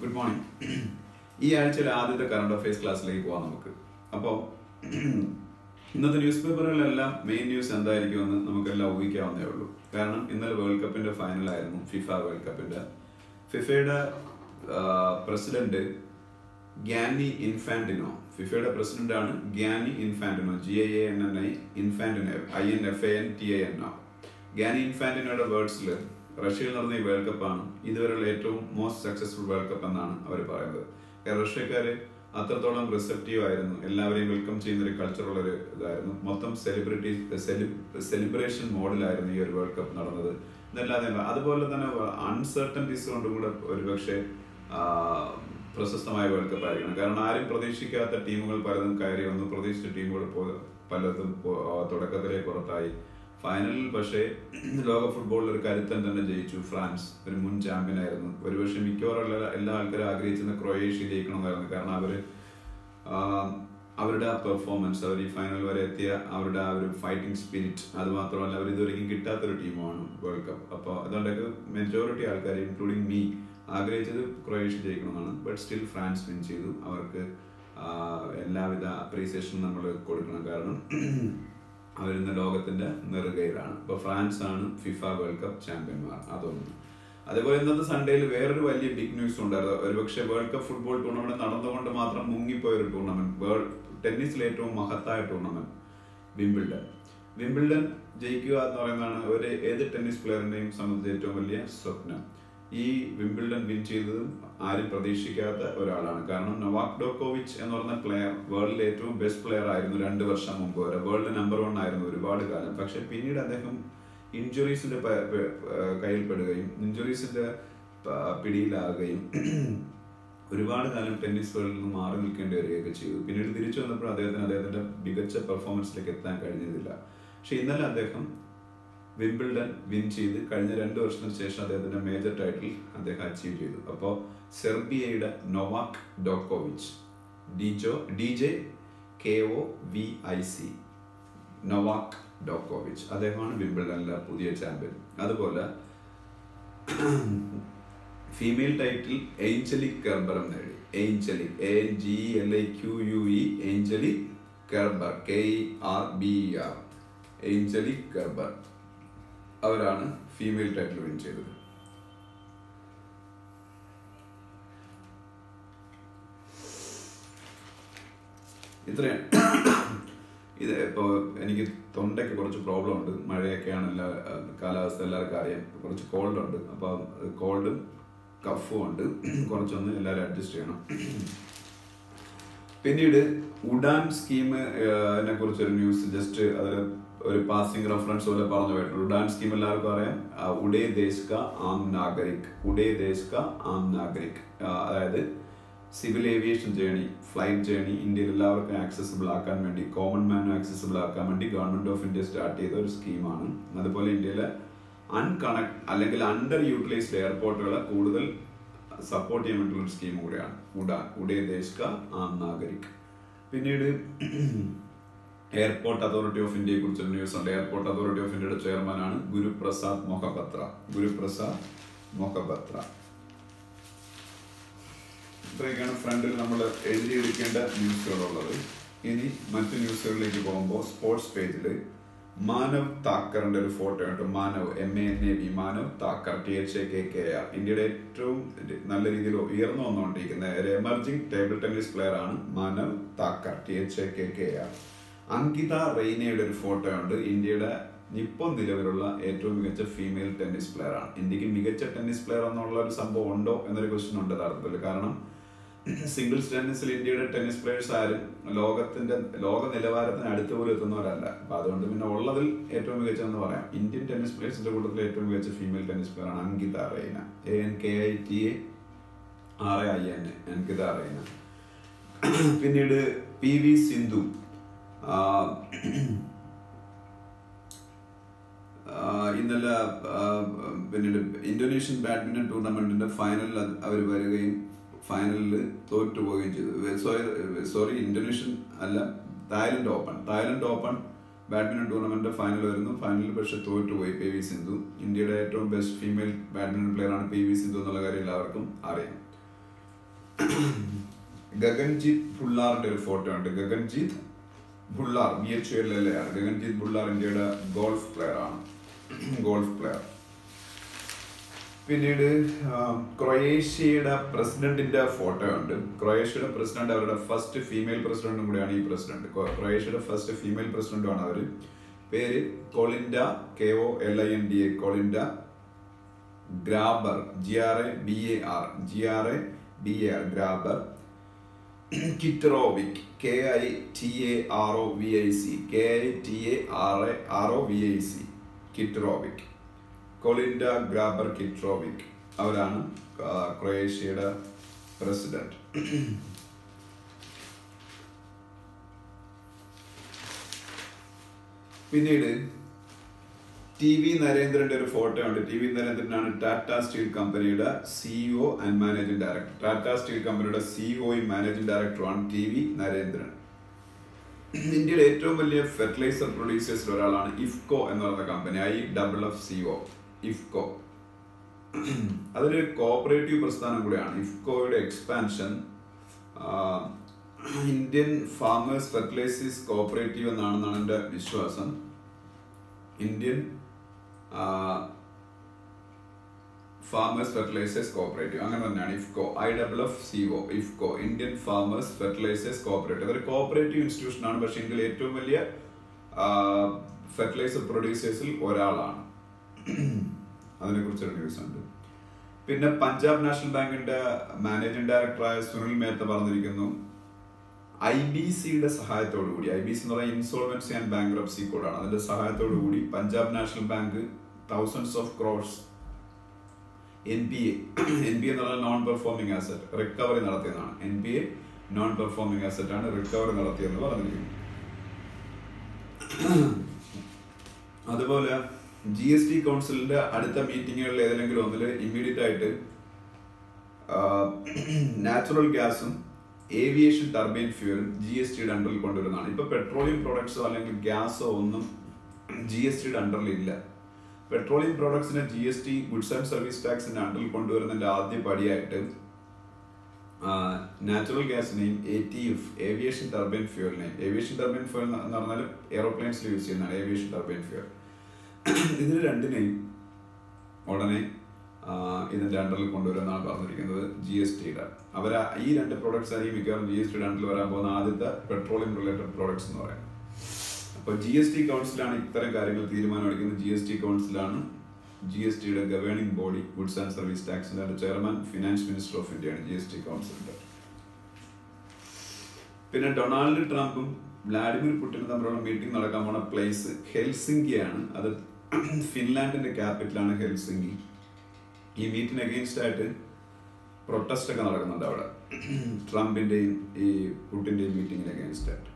Good morning. ഈ ആഴ്ചയിലെ ആദ്യത്തെ കറണ്ട് അഫയേഴ്സ് ക്ലാസ്സിലേക്ക് പോകാം നമുക്ക്. അപ്പോൾ ഇന്നത്തെ ന്യൂസ് പേപ്പറുകളിലെല്ലാം മെയിൻ ന്യൂസ് എന്തായിരിക്കുമെന്ന് നമുക്കെല്ലാം ഊഹിക്കാവുന്നേ ഉള്ളൂ. കാരണം ഇന്നലെ വേൾഡ് കപ്പിന്റെ ഫൈനലായിരുന്നു, ഫിഫ വേൾഡ് കപ്പിന്റെ. ഫിഫയുടെ പ്രസിഡന്റ് ഗ്യാനി ഇൻഫാന്റിനോ, ഫിഫയുടെ പ്രസിഡന്റാണ് Giani Infantino, GIANNI Infantino, INFANTINO. Giani ഇൻഫാന്റിനോയുടെ വേർഡ്സിൽ റഷ്യയിൽ നടന്ന ഈ വേൾഡ് കപ്പാണ് ഇതുവരെയുള്ള ഏറ്റവും മോസ്റ്റ് സക്സസ്ഫുൾ വേൾഡ് കപ്പ് എന്നാണ് അവർ പറയുന്നത്. റഷ്യക്കാര് അത്രത്തോളം റിസപ്റ്റീവ് ആയിരുന്നു, എല്ലാവരെയും വെൽക്കം ചെയ്യുന്ന ഒരു കൾച്ചറുള്ളൊരു ഇതായിരുന്നു. മൊത്തം സെലിബ്രേഷൻ മോഡിലായിരുന്നു ഈ ഒരു വേൾഡ് കപ്പ് നടന്നത്. എന്നല്ലാതെ അതുപോലെ തന്നെ അൺസർട്ടനിറ്റീസ് കൊണ്ടും കൂടെ ഒരുപക്ഷെ പ്രശസ്തമായ വേൾഡ് കപ്പ് ആയിരിക്കണം. കാരണം ആരും പ്രതീക്ഷിക്കാത്ത ടീമുകൾ പലതും കയറി വന്നു, പ്രതീക്ഷിച്ച ടീമുകൾ പലതും തുടക്കത്തിലേ പുറത്തായി. ഫൈനലിൽ പക്ഷേ ലോക ഫുട്ബോളിൽ ഒരു കരുത്തൻ തന്നെ ജയിച്ചു. ഫ്രാൻസ് ഒരു മുൻ ചാമ്പ്യൻ ആയിരുന്നു. ഒരുപക്ഷെ മിക്കവാറും എല്ലാ ആൾക്കാരും ആഗ്രഹിച്ചിരുന്ന ക്രൊയേഷ്യ ജയിക്കണമെന്നായിരുന്നു. കാരണം അവരുടെ ആ പെർഫോമൻസ്, അവർ ഈ ഫൈനൽ വരെ എത്തിയ അവരുടെ ആ ഒരു ഫൈറ്റിംഗ് സ്പിരിറ്റ്, അത് മാത്രമല്ല അവർ ഇതുവരെയും കിട്ടാത്തൊരു ടീമാണ് വേൾഡ് കപ്പ്. അപ്പോൾ അതുകൊണ്ടൊക്കെ മെജോറിറ്റി ആൾക്കാർ ഇൻക്ലൂഡിങ് മീ ആഗ്രഹിച്ചത് ക്രൊയേഷ്യ ജയിക്കണമെന്നാണ്. ബട്ട് സ്റ്റിൽ ഫ്രാൻസ് വിൻ ചെയ്തു. അവർക്ക് എല്ലാവിധ അപ്രീസിയേഷനും നമ്മൾ കൊടുക്കണം. കാരണം അവരിന്ന് ലോകത്തിന്റെ നെറുകയിലാണ്. ഇപ്പോൾ ഫ്രാൻസ് ആണ് ഫിഫ വേൾഡ് കപ്പ് ചാമ്പ്യന്മാർ. അതൊന്നും. അതേപോലെ ഇന്നത്തെ സൺഡേയിൽ വേറൊരു വലിയ ബിഗ് ന്യൂസ് ഉണ്ടായിരുന്നു. ഒരുപക്ഷെ വേൾഡ് കപ്പ് ഫുട്ബോൾ ടൂർണമെന്റ് നടന്നുകൊണ്ട് മാത്രം മുങ്ങിപ്പോയ ഒരു ടൂർണമെന്റ്, ടെന്നീസിലെ ഏറ്റവും മഹത്തായ ടൂർണമെന്റ് വിംബിൾഡൺ ജയിക്കുക എന്ന് പറയുന്നതാണ് ഏത് ടെന്നീസ് പ്ലെയറിന്റെയും സംബന്ധിച്ച് ഏറ്റവും വലിയ സ്വപ്നം. ഈ വിംബിൾഡൺ വിൻ ചെയ്തതും ആരും പ്രതീക്ഷിക്കാത്ത ഒരാളാണ്. കാരണം നൊവാക് ജോക്കോവിച്ച് എന്ന് പറഞ്ഞ പ്ലെയർ വേൾഡിലെ ഏറ്റവും ബെസ്റ്റ് പ്ലെയർ ആയിരുന്നു 2 വർഷം മുമ്പ് വരെ. വേൾഡ് നമ്പർ 1 ആയിരുന്നു ഒരുപാട് കാലം. പക്ഷെ പിന്നീട് അദ്ദേഹം ഇഞ്ചുറീസിന്റെ കയ്യിൽപ്പെടുകയും ഇഞ്ചുറീസിന്റെ പിടിയിലാകുകയും ഒരുപാട് കാലം ടെന്നീസ് വേൾഡിൽ നിന്ന് മാറി നിൽക്കേണ്ടി വരികയൊക്കെ ചെയ്തു. പിന്നീട് തിരിച്ചു വന്നപ്പോൾ അദ്ദേഹത്തിന്റെ മികച്ച പെർഫോമൻസിലേക്ക് എത്താൻ കഴിഞ്ഞില്ല. പക്ഷെ ഇന്നലെ അദ്ദേഹം വിംബിൾഡൺ വിൻ ചെയ്ത് കഴിഞ്ഞ 2 വർഷത്തിന് ശേഷം അദ്ദേഹത്തിന്റെ മേജർ ടൈറ്റിൽ അദ്ദേഹം അച്ചീവ് ചെയ്തു. അപ്പോൾ സെർബിയയുടെ നൊവാക് ജോക്കോവിച്ച്, DJKOVIC, നൊവാക് ജോക്കോവിച്ച്, അദ്ദേഹമാണ് വിംബിൾഡണിലെ പുതിയ ചാമ്പ്യൻ. അതുപോലെ ഫീമെയിൽ ടൈറ്റിൽ ഏഞ്ചലിക് കെർബറും നേടി. Angelic ANGELIQUE angelic Kerber, KERBER, angelic Kerber, അവരാണ് ഫീമെയിൽ ടൈറ്റിൽ വിൻ ചെയ്തത്. ഇത്രയാണ്. ഇത് ഇപ്പോൾ എനിക്ക് തൊണ്ടയ്ക്ക് കുറച്ച് പ്രോബ്ലം ഉണ്ട്. മഴയൊക്കെയാണ്, കാലാവസ്ഥ എല്ലാവർക്കും അറിയാം. കുറച്ച് കോൾഡ് ഉണ്ട്. അപ്പോൾ കോൾഡും കഫും ഉണ്ട്. കുറച്ചൊന്ന് എല്ലാവരും അഡ്ജസ്റ്റ് ചെയ്യണം. പിന്നീട് ഉഡാൻ സ്കീമിനെ കുറിച്ചൊരു ന്യൂസ് ജസ്റ്റ് അതിൽ ഒരു പാസിംഗ് റെഫറൻസ് പോലെ പറഞ്ഞു പോയിട്ടുള്ളൂ. ഉഡാൻ സ്കീം എല്ലാവർക്കും അറിയാം. ഉഡേ ദേശ് കാ ആം നാഗരിക്, ഉഡേ ദേശ് കാ ആം നാഗരിക്, അതായത് civil aviation journey, flight journey ഇന്ത്യയിൽ എല്ലാവർക്കും ആക്സസിബിൾ ആക്കാൻ വേണ്ടി, കോമൺ മാനും ആക്സസിബിൾ ആക്കാൻ വേണ്ടി ഗവൺമെന്റ് ഓഫ് ഇന്ത്യ സ്റ്റാർട്ട് ചെയ്ത ഒരു സ്കീമാണ്. അതുപോലെ ഇന്ത്യയിലെ അല്ലെങ്കിൽ അണ്ടർ യൂട്ടിലൈസ്ഡ് എയർപോർട്ടുകളെ കൂടുതൽ സപ്പോർട്ട് ചെയ്യാൻ വേണ്ടിയുള്ള ഒരു സ്കീം കൂടിയാണ് ഉഡേ ദേശ് കാ ആം നാഗരിക്. പിന്നീട് എയർപോർട്ട് അതോറിറ്റി ഓഫ് ഇന്ത്യയെ കുറിച്ചൊരു ന്യൂസ് ഉണ്ട്. എയർപോർട്ട് അതോറിറ്റി ഓഫ് ഇന്ത്യയുടെ ചെയർമാനാണ് ഗുരുപ്രസാദ് മൊഹപത്ര. ഇത്രയൊക്കെയാണ് ഫ്രണ്ടിൽ നമ്മൾ എഴുതിയെടുക്കേണ്ട ന്യൂസുകളുള്ളത്. ഇനി മറ്റു ന്യൂസുകളിലേക്ക് പോകുമ്പോൾ സ്പോർട്സ് പേജിൽ മാനവ് താക്കറിന്റെ ഒരു ഫോട്ടോ ഉണ്ട്. മാനവ് MANAV, മാനവ് താക്കർ, THAKKR, ഇന്ത്യയുടെ ഏറ്റവും നല്ല രീതിയിൽ ഉയർന്നു വന്നുകൊണ്ടിരിക്കുന്ന ഒരു എമർജിംഗ് ടേബിൾ ടെന്നീസ് പ്ലെയർ ആണ് മാനവ് താക്കർ, THAKKR. അങ്കിത റെയ്നയുടെ ഒരു ഫോട്ടോ ഉണ്ട്. ഇന്ത്യയുടെ ഇപ്പോൾ നിലവിലുള്ള ഏറ്റവും മികച്ച ഫീമെയിൽ ടെന്നീസ് പ്ലെയർ ആണ്. ഇന്ത്യക്ക് മികച്ച ടെന്നീസ് പ്ലെയർ എന്നുള്ള ഒരു സംഭവം ഉണ്ടോ എന്നൊരു ക്വസ്റ്റ്യൻ ഉണ്ട് യഥാർത്ഥത്തിൽ. കാരണം സിംഗിൾസ് ടെന്നീസിൽ ഇന്ത്യയുടെ ടെന്നീസ് പ്ലെയേഴ്സ് ആരും ലോക നിലവാരത്തിന് അടുത്ത് പോലും എത്തുന്നവരല്ല. അപ്പൊ അതുകൊണ്ട് പിന്നെ ഉള്ളതിൽ ഏറ്റവും മികച്ചതെന്ന് പറയാം. ഇന്ത്യൻ ടെന്നീസ് പ്ലെയേഴ്സിന്റെ കൂട്ടത്തിൽ ഏറ്റവും മികച്ച ഫീമെയിൽ ടെന്നീസ് പ്ലെയർ ആണ് അങ്കിത റെയ്ന, ANKITA അങ്കിത റെയ്ന. പിന്നീട് PV സിന്ധു, ഇന്നലെ പിന്നീട് ഇന്തോനേഷ്യൻ ബാഡ്മിന്റൺ ടൂർണമെന്റിന്റെ ഫൈനലിൽ അവർ വരികയും ഫൈനലിൽ തോറ്റുപോവുകയും ചെയ്തു. ഇന്തോനേഷ്യൻ അല്ല, Thailand open badminton tournament final വരുന്നു. ഫൈനലിൽ പക്ഷെ തോറ്റുപോയി PV സിന്ധു. ഇന്ത്യയുടെ ഏറ്റവും ബെസ്റ്റ് ഫീമെയിൽ ബാഡ്മിന്റൺ പ്ലെയർ ആണ് PV സിന്ധു എന്നുള്ള കാര്യം എല്ലാവർക്കും അറിയാം. ഗഗൻജിത്ത് ഭുള്ളാറിന്റെ ഒരു ഫോട്ടോ ഉണ്ട്. ഗഗൻജിത്ത് ഭുള്ളാർ, BHULLAR. ഗഗൻജിത്ത് ഭുള്ളാർ ഇന്ത്യയുടെ ഗോൾഫ് പ്ലെയർ ആണ്. Golf player. പിന്നീട് ക്രൊയേഷ്യയുടെ പ്രസിഡന്റിന്റെ ഫോട്ടോ ഉണ്ട്. ക്രൊയേഷ്യയുടെ പ്രസിഡന്റ് അവരുടെ ഫസ്റ്റ് ഫീമെയിൽ പ്രസിഡന്റും കൂടിയാണ് ഈ പ്രസിഡന്റ്. ക്രൊയേഷ്യയുടെ ഫസ്റ്റ് ഫീമെയിൽ പ്രസിഡന്റുമാണ് അവര്. പേര് Kolinda, KOLINDA, Kolinda Grabar, GRABAR, Grabar. Kitarovic, KITAROVIC, Kitarovic. Kolinda Grabar Kitarovic അവരാണ് ക്രൊയേഷ്യയുടെ പ്രസിഡന്റ്. പിന്നീട് TV നരേന്ദ്രന്റെ ഒരു ഫോട്ടോ ഉണ്ട്. TV നരേന്ദ്രനാണ് ടാറ്റ സ്റ്റീൽ കമ്പനിയുടെ CEO and managing director. Tata steel കമ്പനിയുടെ CEOയും മാനേജിംഗ് ഡയറക്ടറുമാണ് TV നരേന്ദ്രൻ. ഇന്ത്യയിലെ ഏറ്റവും വലിയ ഫെർട്ടിലൈസർ പ്രൊഡ്യൂസേഴ്സിൽ ഒരാളാണ് ഇഫ്കോ എന്ന് പറയുന്ന കമ്പനി. IFFCO, ഇഫ്കോ. അതൊരു കോഓപ്പറേറ്റീവ് പ്രസ്ഥാനം കൂടിയാണ്. ഇഫ്കോയുടെ expansion Indian farmers fertilisers cooperative എന്നാണെന്നാണ് എൻ്റെ വിശ്വാസം. ഇന്ത്യൻ ഫാമേഴ്സ് ഫെർട്ടിലൈസേഴ്സ് കോഓപ്പറേറ്റീവ്, അങ്ങനെ തന്നെയാണ് IFFCO. IFFCO, IFFCO, Indian farmers fertilisers cooperative. അതൊരു കോഓപ്പറേറ്റീവ് ഇൻസ്റ്റിറ്റ്യൂഷൻ ആണ്. പക്ഷേ ഇന്ത്യയിലെ ഏറ്റവും വലിയ ഫെർട്ടിലൈസർ പ്രൊഡ്യൂസേഴ്സിൽ ഒരാളാണ്. അതിനെക്കുറിച്ചൊരു ന്യൂസ് ഉണ്ട്. പിന്നെ പഞ്ചാബ് നാഷണൽ ബാങ്കിന്റെ മാനേജിംഗ് ഡയറക്ടറായ സുനിൽ മേത്ത പറഞ്ഞിരിക്കുന്നു, IBCയുടെ സഹായത്തോടു കൂടി, IBC എന്ന് പറയുന്ന ഇൻസോൾവൻസി ആൻഡ് ബാങ്ക്രപ്സി കോഡാണ്, അതിന്റെ സഹായത്തോടു കൂടി Punjab national bank thousands of crores NPA എന്ന് പറഞ്ഞാൽ നോൺ പെർഫോമിംഗ് ആസറ്റ് റിക്കവറി നടത്തിയതാണ്. NPA നോൺ പെർഫോമിംഗ് ആസറ്റ് ആണ് റിക്കവറി നടത്തിയെന്ന് പറഞ്ഞിരിക്കുന്നു. അതുപോലെ GST കൗൺസിലിന്റെ അടുത്ത മീറ്റിങ്ങുകളിൽ ഏതെങ്കിലും ഒന്നിൽ ഇമ്മീഡിയറ്റ് ആയിട്ട് നാച്ചുറൽ ഗ്യാസും ഏവിയേഷൻ ടർബൈൻ ഫ്യൂലും GSTയുടെ അണ്ടറിൽ കൊണ്ടുവരുന്നതാണ്. ഇപ്പൊ പെട്രോളിയം പ്രോഡക്ട്സോ അല്ലെങ്കിൽ ഗ്യാസോ ഒന്നും GSTയുടെ അണ്ടറിൽ ഇല്ല. പെട്രോളിയം പ്രോഡക്ട്സിനെ GST ഗുഡ്സ് ആൻഡ് സർവീസ് ടാക്സിന്റെ അണ്ടറിൽ കൊണ്ടുവരുന്നതിന്റെ ആദ്യ പടിയായിട്ട് നാച്ചുറൽ ഗ്യാസിനെയും ATF, ഏവിയേഷൻ ടർബൈൻ ഫ്യൂലിനെയും, ഏവിയേഷൻ ടർബൈൻ ഫ്യൂൽ എന്ന് പറഞ്ഞാൽ എയറോപ്ലെയിൻസിൽ യൂസ് ചെയ്യുന്നതാണ് ഏവിയേഷൻ ടർബൈൻ ഫ്യൂൽ, ഇതിന് രണ്ടിനെയും ഉടനെ ഇതിന്റെ അണ്ടറിൽ കൊണ്ടുവരുമെന്നാണ് പറഞ്ഞിരിക്കുന്നത് GSTയുടെ. അവര് ഈ രണ്ട് പ്രോഡക്ട്സ് ആയിരിക്കും മിക്കവാറും GSTയുടെ അണ്ടറിൽ വരാൻ പോകുന്ന ആദ്യത്തെ പെട്രോളിയം റിലേറ്റഡ് പ്രോഡക്ട്സ് എന്ന് പറയുന്നത്. അപ്പോൾ GST കൗൺസിലാണ് ഇത്തരം കാര്യങ്ങൾ തീരുമാനമെടുക്കുന്നത്. GST കൗൺസിലാണ് GSTയുടെ governing body, goods and service ടാക്സിന്റെ ചെയർമാൻ ഫിനാൻസ് മിനിസ്റ്റർ ഓഫ് ഇന്ത്യയാണ് GST കൗൺസിലിന്റെ. പിന്നെ ഡൊണാൾഡ് ട്രംപും വ്ളാഡിമിർ പുടിനും തമ്മിലുള്ള മീറ്റിംഗ് നടക്കാൻ പോണ പ്ലേസ് ഹെൽസിങ്കിയാണ്. അത് ഫിൻലാൻഡിന്റെ ക്യാപിറ്റലാണ് ഹെൽസിങ്കി. ഈ മീറ്റിന് അഗെയിൻസ്റ്റ് ആയിട്ട് പ്രൊട്ടസ്റ്റ് ഒക്കെ നടക്കുന്നുണ്ട് അവിടെ, ട്രംപിന്റെയും ഈ പുടിന്റെയും മീറ്റിംഗിന് അഗെയിൻസ്റ്റ് ആയിട്ട്.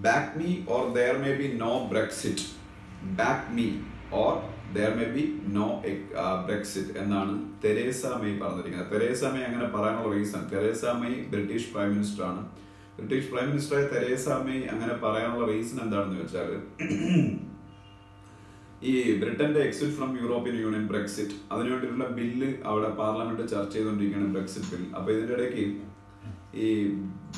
Back me or there may be no Brexit, back me or there may be no Brexit എന്നാണ് തെരേസ മെയ് പറഞ്ഞിരിക്കുന്നത്. തെരേസ മെയ് അങ്ങനെ പറയാനുള്ള reason, Theresa May British prime minister ആണ്. ബ്രിട്ടീഷ് പ്രൈം മിനിസ്റ്ററായ തെരേസ മെയ് അങ്ങനെ പറയാനുള്ള reason എന്താണെന്ന് വെച്ചാൽ, ഈ ബ്രിട്ടന്റെ exit from European union, Brexit, അതിനുവേണ്ടിയിട്ടുള്ള ബില്ല് അവിടെ പാർലമെന്റ് ചർച്ച ചെയ്തുകൊണ്ടിരിക്കുകയാണ്, ബ്രെക്സിറ്റ് ബിൽ. അപ്പൊ ഇതിന്റെ ഇടയ്ക്ക് ഈ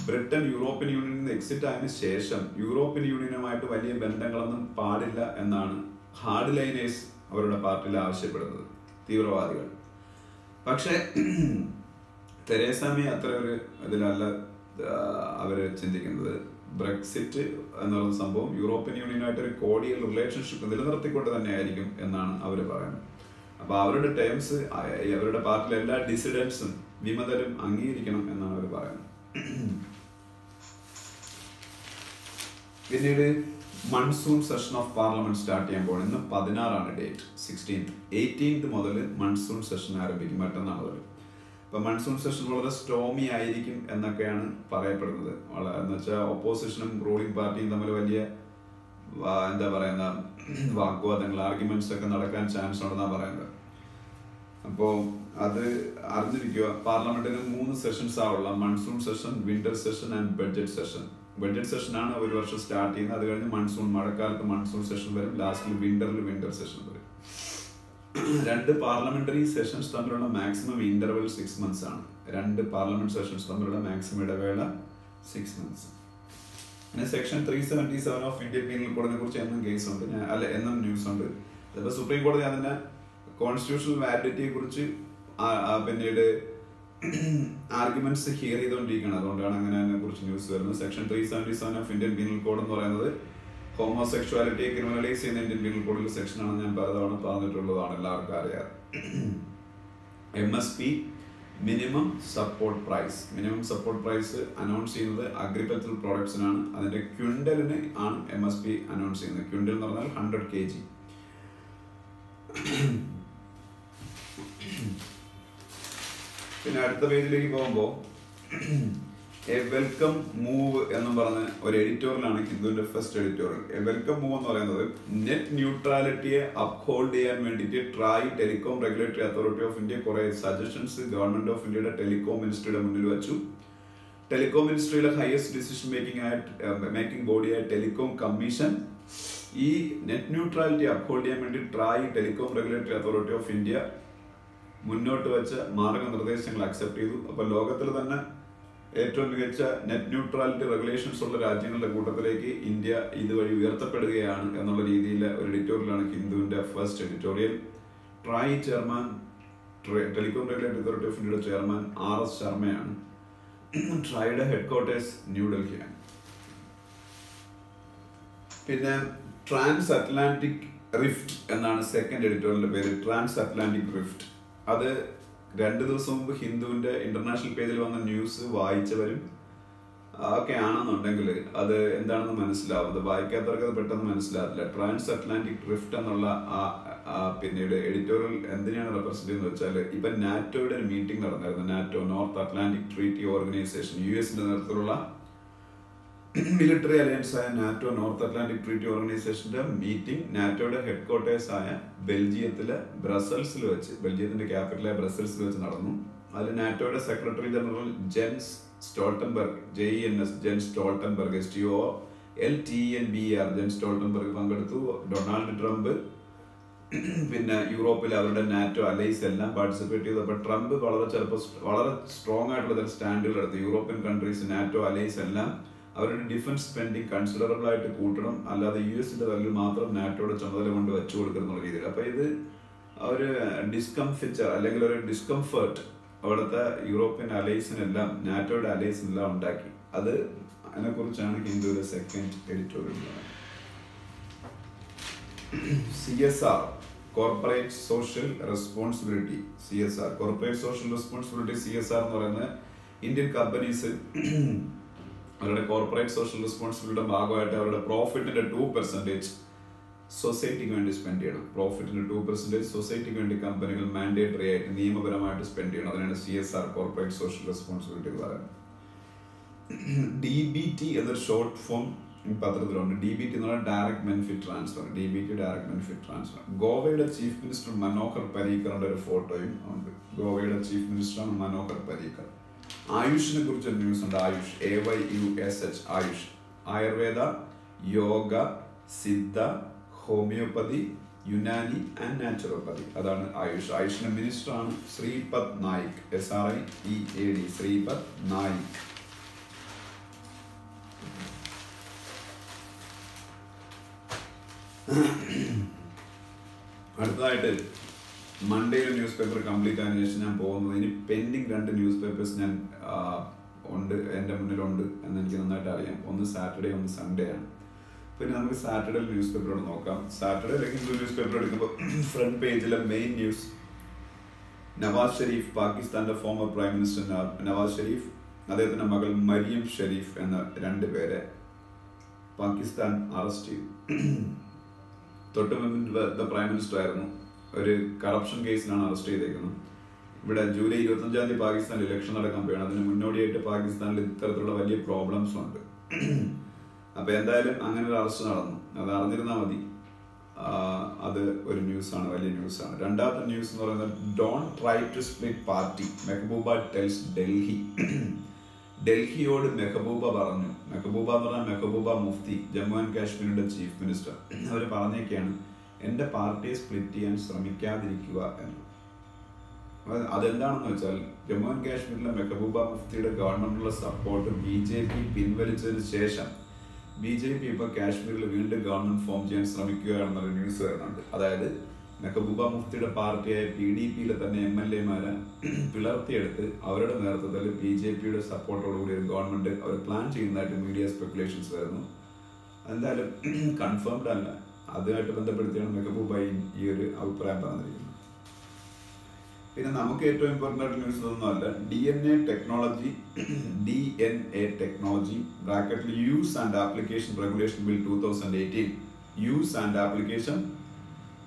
ബ്രിട്ടൻ യൂറോപ്യൻ യൂണിയനിൽ നിന്ന് എക്സിറ്റ് ആയതിനു ശേഷം യൂറോപ്യൻ യൂണിയനുമായിട്ട് വലിയ ബന്ധങ്ങളൊന്നും പാടില്ല എന്നാണ് ഹാർഡ് ലൈനേഴ്സ് അവരുടെ പാർട്ടിയിൽ ആവശ്യപ്പെടുന്നത്, തീവ്രവാദികൾ. പക്ഷെ തെരേസ മെയ് അത്ര ഒരു ഇതിലല്ല അവര് ചിന്തിക്കുന്നത്. ബ്രെക്സിറ്റ് എന്നുള്ള സംഭവം യൂറോപ്യൻ യൂണിയനുമായിട്ട് ഒരു കോഡിയൽ റിലേഷൻഷിപ്പ് നിലനിർത്തിക്കൊണ്ട് തന്നെ ആയിരിക്കും എന്നാണ് അവർ പറയുന്നത്. അപ്പൊ അവരുടെ ടേംസ് അവരുടെ പാർട്ടിയിലെ എല്ലാ ഡിസിഡൻസും വിമതരും അംഗീകരിക്കണം എന്നാണ് അവർ പറയുന്നത്. പിന്നീട് monsoon session of parliament start ചെയ്യാൻ പോകുന്നത്. ഇന്ന് 16 ഡേറ്റ്, 16th, 18th മുതൽ മൺസൂൺ സെഷൻ ആരംഭിക്കും, മറ്റന്നാൾ മുതൽ. അപ്പൊ മൺസൂൺ സെഷൻ വളരെ സ്റ്റോമി ആയിരിക്കും എന്നൊക്കെയാണ് പറയപ്പെടുന്നത്. എന്ന് വെച്ചാൽ ഓപ്പോസിഷനും റൂളിംഗ് പാർട്ടിയും തമ്മിൽ വലിയ എന്താ പറയുന്ന വാഗ്വാദങ്ങൾ, ആർഗ്യുമെന്റ്സ് ഒക്കെ നടക്കാൻ ചാൻസ് ഉണ്ടെന്നാണ് പറയുന്നത്. അപ്പോൾ അത് അറിഞ്ഞിരിക്കുക. പാർലമെന്റിന് 3 സെഷൻസ് ആവുള്ള, monsoon session, winter session and budget session. Budget സെഷനാണ് ഒരു വർഷം സ്റ്റാർട്ട് ചെയ്യുന്നത്. അത് കഴിഞ്ഞ് മൺസൂൺ, മഴക്കാലത്ത് മൺസൂൺ സെഷൻ വരും, ലാസ്റ്റിൽ വിന്ററിൽ വിന്റർ സെഷൻ വരും. രണ്ട് പാർലമെന്ററി സെഷൻസ് തമ്മിലുള്ള മാക്സിമം ഇന്റർവെൽ 6 months ആണ്. രണ്ട് പാർലമെന്റ് സെഷൻസ് തമ്മിലുള്ള മാക്സിമം ഇടവേള 6 months. പിന്നെ സെക്ഷൻ 377 ഓഫ് ഇന്ത്യൻ പീനൽ കോഡിനെ കുറിച്ച് എന്നും കേസ് ഉണ്ട്, എന്നും ന്യൂസ് ഉണ്ട്. അതിപ്പോൾ സുപ്രീം കോടതി അതിന്റെ കോൺസ്റ്റിറ്റ്യൂഷണൽ വാലിഡിറ്റിയെ കുറിച്ച് പിന്നീട് ആർഗ്യുമെന്റ്സ് ഹിയർ ചെയ്തുകൊണ്ടിരിക്കുകയാണ്. അതുകൊണ്ടാണ് അങ്ങനെ അതിനെ കുറിച്ച് ന്യൂസ് വരുന്നത്. Section 377 of Indian penal code എന്ന് പറയുന്നത് ഹോമോസെക്ഷുവാലിറ്റിയെ ക്രിമിനലൈസ് ചെയ്യുന്ന ഇന്ത്യൻ പീനൽ കോഡിലെ സെക്ഷനാണ്. ഞാൻ പലതവണ പറഞ്ഞിട്ടുള്ളതാണ്, എല്ലാവർക്കും അറിയാം. MSP minimum support price. Minimum support price announce ചെയ്യുന്നത് അഗ്രികൾച്ചറൽ പ്രോഡക്ട്സിനാണ്. അതിന്റെ ക്വിൻ്റലിന് ആണ് MSP അനൗൺസ് ചെയ്യുന്നത്. ക്വിൻ്റൽ എന്ന് പറഞ്ഞാൽ 100 kg. പിന്നെ അടുത്ത പേജിലേക്ക് പോകുമ്പോൾ എ വെൽക്കം മൂവ് എന്ന് പറഞ്ഞ ഒരു എഡിറ്റോറിയലാണ് ഹിന്ദുവിന്റെ ഫസ്റ്റ് എഡിറ്റോറിയൽ. എ വെൽക്കം മൂവ് എന്ന് പറയുന്നത് നെറ്റ് ന്യൂട്രാലിറ്റിയെ അപ്ഹോൾഡ് ചെയ്യാൻ വേണ്ടിയിട്ട് TRAI telecom regulatory authority of India കുറെ സജഷൻസ് ഗവൺമെന്റ് ഓഫ് ഇന്ത്യയുടെ ടെലികോം മിനിസ്ട്രിയുടെ മുന്നിൽ വെച്ചു. ടെലികോം മിനിസ്ട്രിയിലെ ഹയസ്റ്റ് ഡിസിഷൻ മേക്കിംഗ് ബോഡിയായ ടെലികോം കമ്മീഷൻ ഈ നെറ്റ് ന്യൂട്രാലിറ്റി അപ്ഹോൾഡ് ചെയ്യാൻ വേണ്ടി TRAI telecom regulatory authority of India മുന്നോട്ട് വെച്ച മാർഗനിർദ്ദേശങ്ങൾ അക്സെപ്റ്റ് ചെയ്തു. അപ്പൊ ലോകത്തിൽ തന്നെ ഏറ്റവും മികച്ച നെറ്റ് ന്യൂട്രാലിറ്റി റെഗുലേഷൻസ് ഉള്ള രാജ്യങ്ങളുടെ കൂട്ടത്തിലേക്ക് ഇന്ത്യ ഇതുവഴി ഉയർത്തപ്പെടുകയാണ് എന്നുള്ള രീതിയിൽ ഒരു എഡിറ്റോറിയലാണ് ഹിന്ദുവിന്റെ ഫസ്റ്റ് എഡിറ്റോറിയൽ. TRAI chairman, telecom regulatory authority of ഇന്ത്യയുടെ ചെയർമാൻ RS ശർമ്മയാണ്. ട്രായുടെ ഹെഡ്ക്വാർട്ടേഴ്സ് ന്യൂഡൽഹിയാണ്. പിന്നെ ട്രാൻസ് അറ്റ്ലാന്റിക് റിഫ്റ്റ് എന്നാണ് സെക്കൻഡ് എഡിറ്റോറിയലിന്റെ പേര്. ട്രാൻസ് അറ്റ്ലാന്റിക് റിഫ്റ്റ് അത് 2 ദിവസം മുമ്പ് ഹിന്ദുവിന്റെ ഇന്റർനാഷണൽ പേജിൽ വന്ന ന്യൂസ് വായിച്ചവരും ഒക്കെ ആണെന്നുണ്ടെങ്കിൽ അത് എന്താണെന്ന് മനസ്സിലാവും. അത് വായിക്കാത്തവർക്ക് അത് പെട്ടെന്ന് മനസ്സിലാവില്ല. ട്രാൻസ് അറ്റ്ലാന്റിക് റിഫ്റ്റ് എന്നുള്ള പിന്നീട് എഡിറ്റോറിയൽ എന്തിനാണ് റെപ്രസെന്റ് ചെയ്യുന്നത് വെച്ചാൽ, ഇപ്പൊ നാറ്റോയുടെ ഒരു മീറ്റിംഗ് നടന്നായിരുന്നു. NATO, north Atlantic treaty organisation, US നേതൃത്വത്തിലുള്ള മിലിറ്ററി അലയൻസ് ആയ നാറ്റോ, നോർത്ത് അറ്റ്ലാന്റിക് ട്രീറ്റി ഓർഗനൈസേഷന്റെ മീറ്റിംഗ് നാറ്റോയുടെ ഹെഡ്ക്വാർട്ടേഴ്സ് ആയ ബെൽജിയത്തിലെ ബ്രസൽസിൽ വെച്ച്, ബെൽജിയത്തിന്റെ ക്യാപിറ്റലായ ബ്രസൽസിൽ വെച്ച് നടന്നു. അതിൽ നാറ്റോയുടെ secretary general Jens Stoltenberg, JENS Jens Stoltenberg, STOLTENBER Jens Stoltenberg പങ്കെടുത്തു. ഡൊണാൾഡ് ട്രംപ്, പിന്നെ യൂറോപ്പിൽ അവരുടെ നാറ്റോ അലൈസ് എല്ലാം പാർട്ടിസിപ്പേറ്റ് ചെയ്തു. അപ്പൊ ട്രംപ് വളരെ സ്ട്രോങ് ആയിട്ടുള്ള ചില സ്റ്റാൻഡുകൾ എടുത്തു. യൂറോപ്യൻ കൺട്രീസ്, നാറ്റോ അലൈസ് എല്ലാം അവരുടെ ഡിഫൻസ് സ്പെൻഡിങ് കൺസിഡറബിൾ ആയിട്ട് കൂട്ടണം, അല്ലാതെ US-ന്റെ തലത്തിൽ മാത്രം നാറ്റോയുടെ ചുമതല കൊണ്ട് വെച്ചു കൊടുക്കുന്ന രീതിയിൽ. അപ്പൊ ഇത് ഒരു ഡിസ്കംഫിച്ചർ അല്ലെങ്കിൽ ഒരു ഡിസ്കംഫേർട്ട് അവിടുത്തെ യൂറോപ്യൻ അലൈസിനെല്ലാം, നാറ്റോയുടെ അലൈസിനെല്ലാം ഉണ്ടാക്കി. അത് അതിനെക്കുറിച്ചാണ് ഹിന്ദുവിന്റെ സെക്കൻഡ് എഡിറ്റോറിയൽ. CSR, corporate social responsibility. CSR, corporate social responsibility, CSR എന്ന് പറയുന്നത് ഇന്ത്യൻ കമ്പനീസ് അവരുടെ കോർപ്പറേറ്റ് സോഷ്യൽ റെസ്പോൺസിബിലിറ്റിയുടെ ഭാഗമായിട്ട് അവരുടെ പ്രോഫിറ്റിന്റെ 2% സൊസൈറ്റിക്ക് വേണ്ടി സ്പെൻഡ് ചെയ്യണം. പ്രോഫിറ്റിന്റെ 2% സൊസൈറ്റിക്ക് വേണ്ടി കമ്പനികൾ മാൻഡേറ്ററി ആയിട്ട് നിയമപരമായിട്ട് സ്പെൻഡ് ചെയ്യണം. അതിനാണ് CSR, കോർപ്പറേറ്റ് സോഷ്യൽ റെസ്പോൺസിബിലിറ്റി എന്ന് പറയുന്നത്. DBT എന്നൊരു ഷോർട്ട് ഫോം പത്രത്തിലുണ്ട്. DBT എന്ന് പറഞ്ഞാൽ direct benefit transfer. DBT direct benefit transfer. ഗോവയുടെ ചീഫ് മിനിസ്റ്റർ മനോഹർ പരീക്കറിന്റെ ഒരു ഫോട്ടോയും ഉണ്ട്. ഗോവയുടെ ചീഫ് മിനിസ്റ്ററാണ് മനോഹർ പരീക്കർ. ആയുഷിനെ കുറിച്ചൊരു ന്യൂസ് ഉണ്ട്. AYUSH, AYUSH, AYUSH. Ayurveda, yoga, Siddha, homeopathy, Unani and naturopathy, അതാണ് ആയുഷ്. ആയുഷിന്റെ മിനിസ്റ്ററാണ് ശ്രീപദ് നായിക്, SRIEAD, ശ്രീപദ് നായിക്. അടുത്തതായിട്ട് മൺഡേയിലെ ന്യൂസ് പേപ്പർ കംപ്ലീറ്റ് ആയതിനു ശേഷം ഞാൻ പോകുന്നത്, ഇനി പെൻഡിങ് 2 ന്യൂസ് പേപ്പേഴ്സ് ഞാൻ ഉണ്ട്, എൻ്റെ മുന്നിലുണ്ട് എന്ന് എനിക്ക് നന്നായിട്ട് അറിയാം. ഒന്ന് സാറ്റർഡേ, ഒന്ന് സൺഡേ ആണ്. പിന്നെ നമുക്ക് സാറ്റർഡേ ന്യൂസ് പേപ്പറോട് നോക്കാം. സാറ്റർഡേ ഹിന്ദു ന്യൂസ് പേപ്പർ എടുക്കുമ്പോൾ ഫ്രണ്ട് പേജിലെ മെയിൻ ന്യൂസ്, നവാസ് ഷെരീഫ്, പാകിസ്ഥാന്റെ former prime minister Nawaz Sharif, അദ്ദേഹത്തിന്റെ മകൾ മരിയം ഷെരീഫ് എന്ന 2 പേരെ പാകിസ്ഥാൻ അറസ്റ്റ് ചെയ്തു. തൊട്ടുമുമ്പ് പ്രൈം മിനിസ്റ്റർ ആയിരുന്നു. ഒരു കറപ്ഷൻ കേസിലാണ് അറസ്റ്റ് ചെയ്തേക്കുന്നത്. ഇവിടെ ജൂലൈ 25 പാകിസ്ഥാനിൽ ഇലക്ഷൻ നടക്കാൻ പോവുകയാണ്. അതിന് മുന്നോടിയായിട്ട് പാകിസ്ഥാനിൽ ഇത്തരത്തിലുള്ള വലിയ പ്രോബ്ലംസ് ഉണ്ട്. അപ്പൊ എന്തായാലും അങ്ങനെ ഒരു അറസ്റ്റ് നടന്നു. അത് അറിഞ്ഞിരുന്നാൽ മതി. അത് ഒരു ന്യൂസാണ്, വലിയ ന്യൂസാണ്. രണ്ടാമത്തെ ന്യൂസ് എന്ന് പറയുന്നത്, don't try to split party, Mehbooba tells Delhi. ഡൽഹിയോട് മെഹബൂബ പറഞ്ഞു. മെഹബൂബ എന്ന് പറഞ്ഞാൽ മെഹബൂബ മുഫ്തി, ജമ്മു ആൻഡ് കാശ്മീരിന്റെ ചീഫ് മിനിസ്റ്റർ. അവർ പറഞ്ഞേക്കാണ്, എൻ്റെ പാർട്ടിയെ സ്പ്ലിറ്റ് ചെയ്യാൻ ശ്രമിക്കാതിരിക്കുക എന്ന്. അതെന്താണെന്ന് വെച്ചാൽ ജമ്മു ആൻഡ് കാശ്മീരിലെ മെഹബൂബ മുഫ്തിയുടെ ഗവൺമെന്റിനുള്ള സപ്പോർട്ട് BJP പിൻവലിച്ചതിന് ശേഷം BJP ഇപ്പോൾ കാശ്മീരിൽ വീണ്ടും ഗവൺമെന്റ് ഫോം ചെയ്യാൻ ശ്രമിക്കുകയാണെന്നൊരു ന്യൂസ് വരുന്നുണ്ട്. അതായത് മെഹബൂബ മുഫ്തിയുടെ പാർട്ടിയായ PDPയിലെ തന്നെ MLA-മാരെ പിളർത്തിയെടുത്ത് അവരുടെ നേതൃത്വത്തിൽ BJPയുടെ സപ്പോർട്ടോടുകൂടി ഒരു ഗവൺമെന്റ് അവർ പ്ലാൻ ചെയ്യുന്നതായിട്ട് മീഡിയ സ്പെക്കുലേഷൻസ് വരുന്നു. എന്തായാലും കൺഫേംഡ് അല്ല. അതുമായിട്ട് ബന്ധപ്പെടുത്തിയാണ് മെഹബൂബ ഈ ഒരു അഭിപ്രായം പറഞ്ഞിരിക്കുന്നത്. പിന്നെ നമുക്ക് ഏറ്റവും ഇമ്പോർട്ടൻ്റ് ആയിട്ട് ന്യൂസ് ഒന്നുമല്ല, DNA ടെക്നോളജി ബ്രാക്കറ്റിൽ use and application regulation bill 2018 use and application